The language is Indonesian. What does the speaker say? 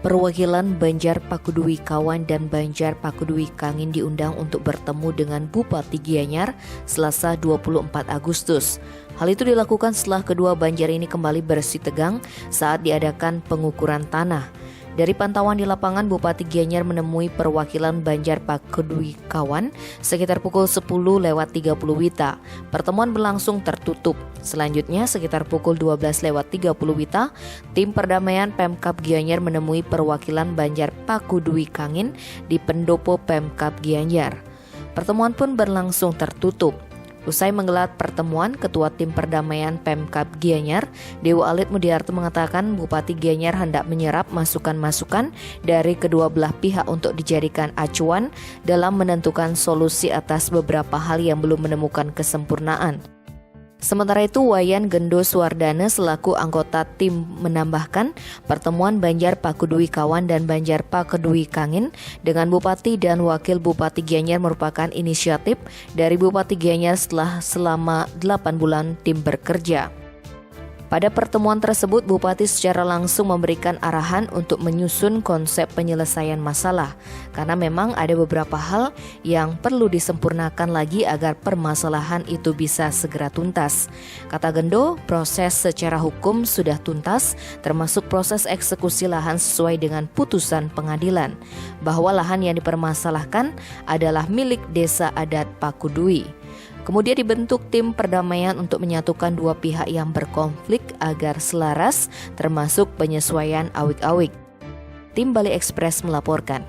Perwakilan Banjar Pakudui Kawan dan Banjar Pakudui Kangin diundang untuk bertemu dengan Bupati Gianyar Selasa 24 Agustus. Hal itu dilakukan setelah kedua Banjar ini kembali bersitegang saat diadakan pengukuran tanah. Dari pantauan di lapangan, Bupati Gianyar menemui perwakilan Banjar Pakudui Kawan sekitar pukul 10.30 WITA. Pertemuan berlangsung tertutup. Selanjutnya sekitar pukul 12.30 WITA, tim perdamaian Pemkab Gianyar menemui perwakilan Banjar Pakudui Kangin di pendopo Pemkab Gianyar. Pertemuan pun berlangsung tertutup. Usai menggelar pertemuan, Ketua Tim Perdamaian Pemkab Gianyar, Dewa Alit Mudiarto mengatakan Bupati Gianyar hendak menyerap masukan-masukan dari kedua belah pihak untuk dijadikan acuan dalam menentukan solusi atas beberapa hal yang belum menemukan kesempurnaan. Sementara itu, Wayan Gendo Suwardana selaku anggota tim menambahkan pertemuan Banjar Pakudui Kawan dan Banjar Pakudui Kangin dengan Bupati dan Wakil Bupati Gianyar merupakan inisiatif dari Bupati Gianyar setelah selama 8 bulan tim bekerja. Pada pertemuan tersebut, Bupati secara langsung memberikan arahan untuk menyusun konsep penyelesaian masalah, karena memang ada beberapa hal yang perlu disempurnakan lagi agar permasalahan itu bisa segera tuntas. Kata Gendo, proses secara hukum sudah tuntas, termasuk proses eksekusi lahan sesuai dengan putusan pengadilan, bahwa lahan yang dipermasalahkan adalah milik Desa Adat Pakudui. Kemudian dibentuk tim perdamaian untuk menyatukan dua pihak yang berkonflik agar selaras, termasuk penyesuaian awik-awik. Tim Bali Express melaporkan.